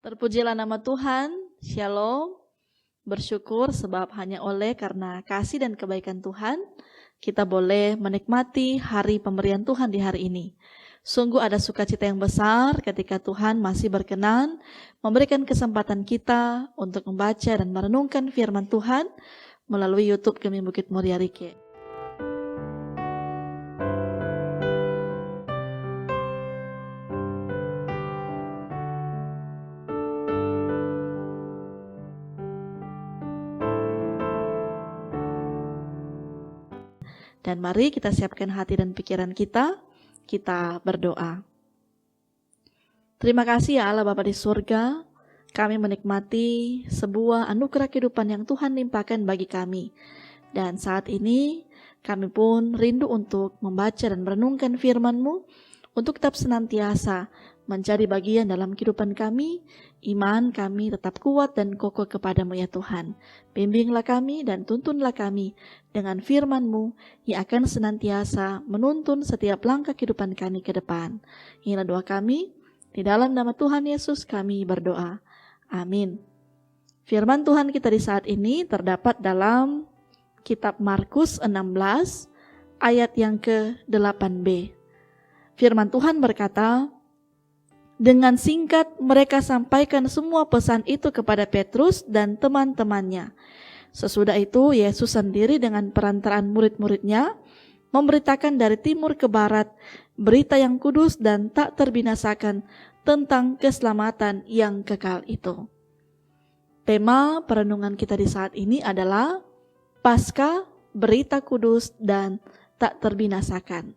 Terpujilah nama Tuhan, Shalom. Bersyukur sebab hanya karena kasih dan kebaikan Tuhan, kita boleh menikmati hari pemberian Tuhan di hari ini. Sungguh ada sukacita yang besar ketika Tuhan masih berkenan memberikan kesempatan kita untuk membaca dan merenungkan firman Tuhan melalui YouTube Gemi Bukit Muria Rike. Dan mari kita siapkan hati dan pikiran kita berdoa. Terima kasih ya Allah Bapa di surga, kami menikmati sebuah anugerah kehidupan yang Tuhan limpahkan bagi kami. Dan saat ini kami pun rindu untuk membaca dan merenungkan firman-Mu, untuk tetap senantiasa menjadi bagian dalam kehidupan kami. Iman kami tetap kuat dan kokoh kepadamu ya Tuhan. Bimbinglah kami dan tuntunlah kami dengan firman-Mu yang akan senantiasa menuntun setiap langkah kehidupan kami ke depan. Inilah doa kami, di dalam nama Tuhan Yesus kami berdoa. Amin. Firman Tuhan kita di saat ini terdapat dalam kitab Markus 16 ayat yang ke-8b. Firman Tuhan berkata, dengan singkat mereka sampaikan semua pesan itu kepada Petrus dan teman-temannya. Sesudah itu Yesus sendiri dengan perantaraan murid-muridnya memberitakan dari timur ke barat berita yang kudus dan tak terbinasakan tentang keselamatan yang kekal itu. Tema perenungan kita di saat ini adalah Paskah, berita kudus dan tak terbinasakan.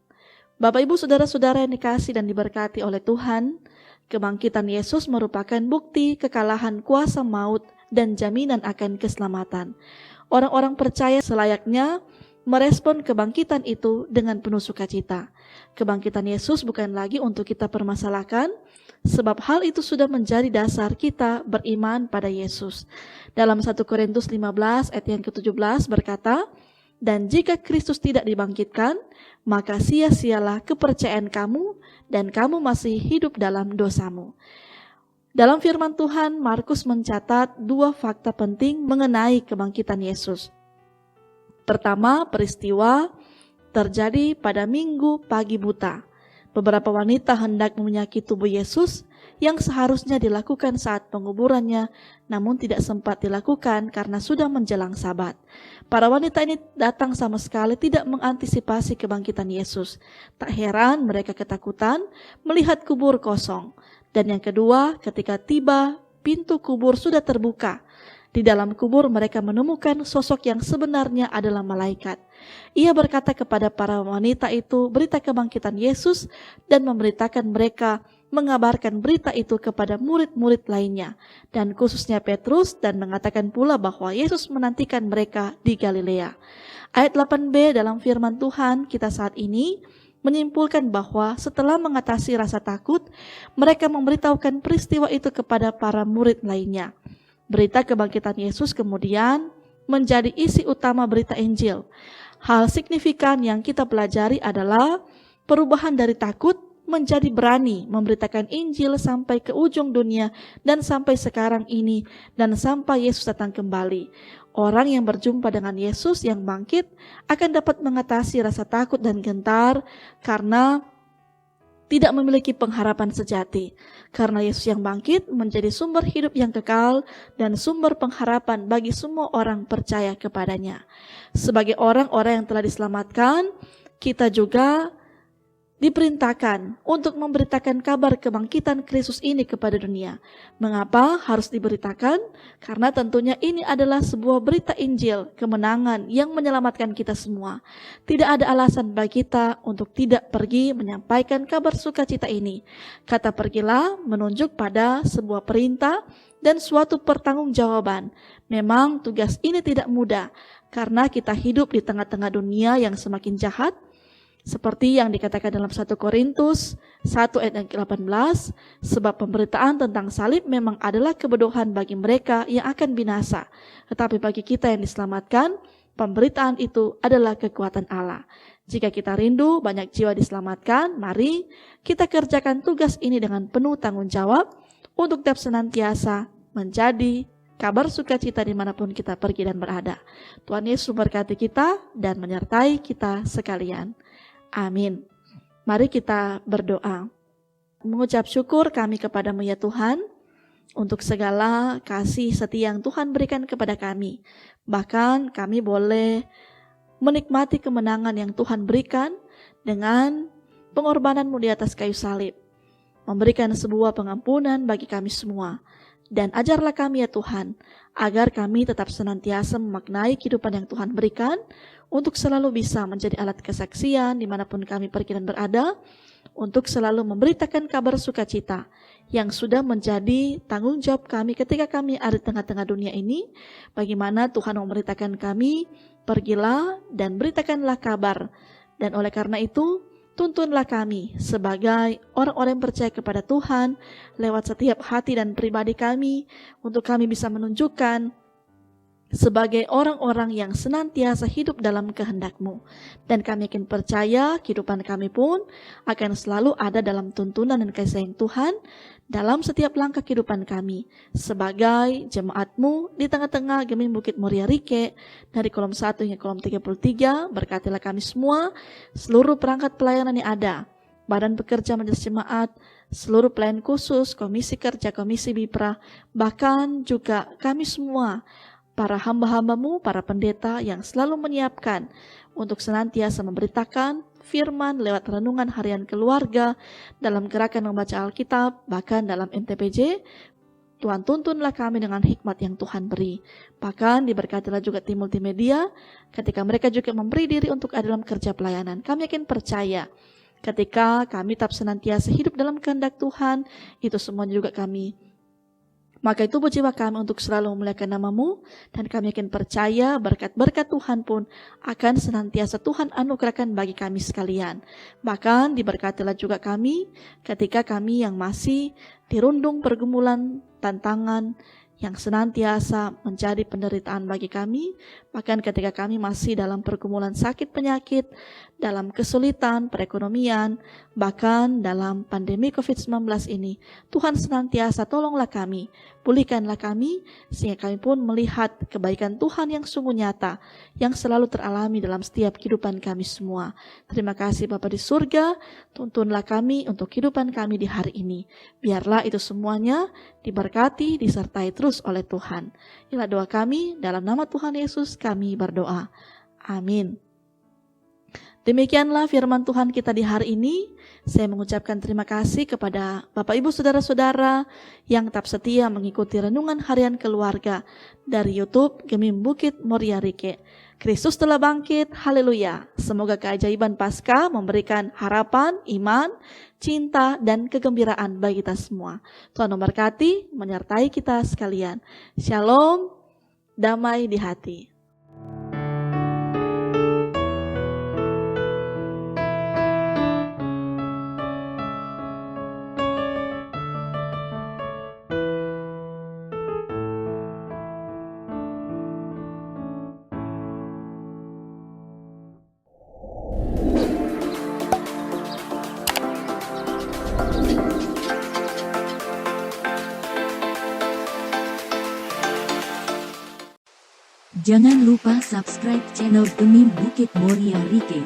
Bapak Ibu Saudara-saudara yang dikasihi dan diberkati oleh Tuhan, kebangkitan Yesus merupakan bukti kekalahan kuasa maut dan jaminan akan keselamatan. Orang-orang percaya selayaknya merespon kebangkitan itu dengan penuh sukacita. Kebangkitan Yesus bukan lagi untuk kita permasalahkan, sebab hal itu sudah menjadi dasar kita beriman pada Yesus. Dalam 1 Korintus 15 ayat yang ke-17 berkata, dan jika Kristus tidak dibangkitkan, maka sia-sialah kepercayaan kamu dan kamu masih hidup dalam dosamu. Dalam firman Tuhan, Markus mencatat dua fakta penting mengenai kebangkitan Yesus. Pertama, peristiwa terjadi pada Minggu pagi buta. Beberapa wanita hendak menyakiti tubuh Yesus yang seharusnya dilakukan saat penguburannya, namun tidak sempat dilakukan karena sudah menjelang Sabat. Para wanita ini datang sama sekali tidak mengantisipasi kebangkitan Yesus. Tak heran mereka ketakutan melihat kubur kosong. Dan yang kedua, ketika tiba, pintu kubur sudah terbuka. Di dalam kubur mereka menemukan sosok yang sebenarnya adalah malaikat. Ia berkata kepada para wanita itu berita kebangkitan Yesus dan memberitakan mereka mengabarkan berita itu kepada murid-murid lainnya dan khususnya Petrus, dan mengatakan pula bahwa Yesus menantikan mereka di Galilea. Ayat 8b dalam firman Tuhan kita saat ini menyimpulkan bahwa setelah mengatasi rasa takut, mereka memberitahukan peristiwa itu kepada para murid lainnya. Berita kebangkitan Yesus kemudian menjadi isi utama berita Injil. Hal signifikan yang kita pelajari adalah perubahan dari takut menjadi berani memberitakan Injil sampai ke ujung dunia dan sampai sekarang ini dan sampai Yesus datang kembali. Orang yang berjumpa dengan Yesus yang bangkit akan dapat mengatasi rasa takut dan gentar karena tidak memiliki pengharapan sejati. Karena Yesus yang bangkit menjadi sumber hidup yang kekal dan sumber pengharapan bagi semua orang percaya kepadanya. Sebagai orang-orang yang telah diselamatkan, kita juga diperintahkan untuk memberitakan kabar kebangkitan Kristus ini kepada dunia. Mengapa harus diberitakan? Karena tentunya ini adalah sebuah berita Injil, kemenangan yang menyelamatkan kita semua. Tidak ada alasan bagi kita untuk tidak pergi menyampaikan kabar sukacita ini. Kata pergilah menunjuk pada sebuah perintah dan suatu pertanggungjawaban. Memang tugas ini tidak mudah, karena kita hidup di tengah-tengah dunia yang semakin jahat, seperti yang dikatakan dalam 1 Korintus 1 ayat 18, sebab pemberitaan tentang salib memang adalah kebodohan bagi mereka yang akan binasa. Tetapi bagi kita yang diselamatkan, pemberitaan itu adalah kekuatan Allah. Jika kita rindu banyak jiwa diselamatkan, mari kita kerjakan tugas ini dengan penuh tanggung jawab untuk tetap senantiasa menjadi kabar sukacita dimanapun kita pergi dan berada. Tuhan Yesus memberkati kita dan menyertai kita sekalian. Amin. Mari kita berdoa. Mengucap syukur kami kepadamu ya Tuhan, untuk segala kasih setia yang Tuhan berikan kepada kami. Bahkan kami boleh menikmati kemenangan yang Tuhan berikan dengan pengorbanan-Mu di atas kayu salib. Memberikan sebuah pengampunan bagi kami semua. Dan ajarlah kami ya Tuhan, agar kami tetap senantiasa memaknai kehidupan yang Tuhan berikan, untuk selalu bisa menjadi alat kesaksian dimanapun kami pergi dan berada, untuk selalu memberitakan kabar sukacita yang sudah menjadi tanggung jawab kami ketika kami ada di tengah-tengah dunia ini. Bagaimana Tuhan memberitakan kami, pergilah dan beritakanlah kabar. Dan oleh karena itu, tuntunlah kami sebagai orang-orang yang percaya kepada Tuhan lewat setiap hati dan pribadi kami, untuk kami bisa menunjukkan sebagai orang-orang yang senantiasa hidup dalam kehendak-Mu. Dan kami yakin percaya kehidupan kami pun akan selalu ada dalam tuntunan dan kasih sayang Tuhan dalam setiap langkah kehidupan kami sebagai jemaat-Mu di tengah-tengah Gemim Bukit Moria Rike, dari kolom 1 hingga kolom 33. Berkatilah kami semua, seluruh perangkat pelayanan yang ada, badan pekerja majelis jemaat, seluruh pelayan khusus, komisi kerja, komisi BIPRA, bahkan juga kami semua, para hamba-hamba-Mu, para pendeta yang selalu menyiapkan untuk senantiasa memberitakan firman lewat renungan harian keluarga, dalam gerakan membaca Alkitab, bahkan dalam MTPJ. Tuhan, tuntunlah kami dengan hikmat yang Tuhan beri. Bahkan diberkatilah juga tim multimedia ketika mereka juga memberi diri untuk ada dalam kerja pelayanan. Kami yakin percaya ketika kami tetap senantiasa hidup dalam kehendak Tuhan, itu semua juga kami, maka itu jiwa kami untuk selalu memuliakan nama-Mu, dan kami yakin percaya berkat-berkat Tuhan pun akan senantiasa Tuhan anugerahkan bagi kami sekalian. Bahkan diberkatilah juga kami ketika kami yang masih dirundung pergumulan, tantangan yang senantiasa menjadi penderitaan bagi kami, bahkan ketika kami masih dalam pergumulan sakit penyakit, dalam kesulitan perekonomian, bahkan dalam pandemi COVID-19 ini, Tuhan senantiasa tolonglah kami, pulihkanlah kami, sehingga kami pun melihat kebaikan Tuhan yang sungguh nyata, yang selalu teralami dalam setiap kehidupan kami semua. Terima kasih Bapa di surga, tuntunlah kami untuk kehidupan kami di hari ini. Biarlah itu semuanya diberkati, disertai terus oleh Tuhan. Inilah doa kami, dalam nama Tuhan Yesus kami berdoa. Amin. Demikianlah firman Tuhan kita di hari ini. Saya mengucapkan terima kasih kepada Bapak Ibu Saudara-saudara yang tetap setia mengikuti renungan harian keluarga dari YouTube Gemim Bukit Moria Rike. Kristus telah bangkit, haleluya. Semoga keajaiban Paskah memberikan harapan, iman, cinta, dan kegembiraan bagi kita semua. Tuhan memberkati, menyertai kita sekalian. Shalom, damai di hati. Jangan lupa subscribe channel Gemim Bukit Moria Rike.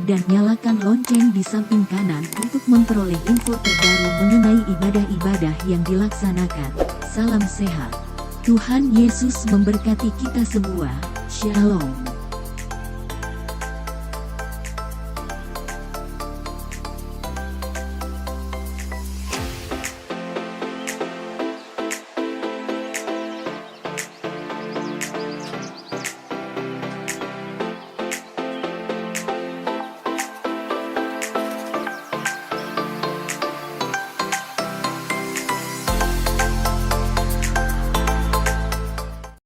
Dan nyalakan lonceng di samping kanan untuk memperoleh info terbaru mengenai ibadah-ibadah yang dilaksanakan. Salam sehat. Tuhan Yesus memberkati kita semua. Shalom.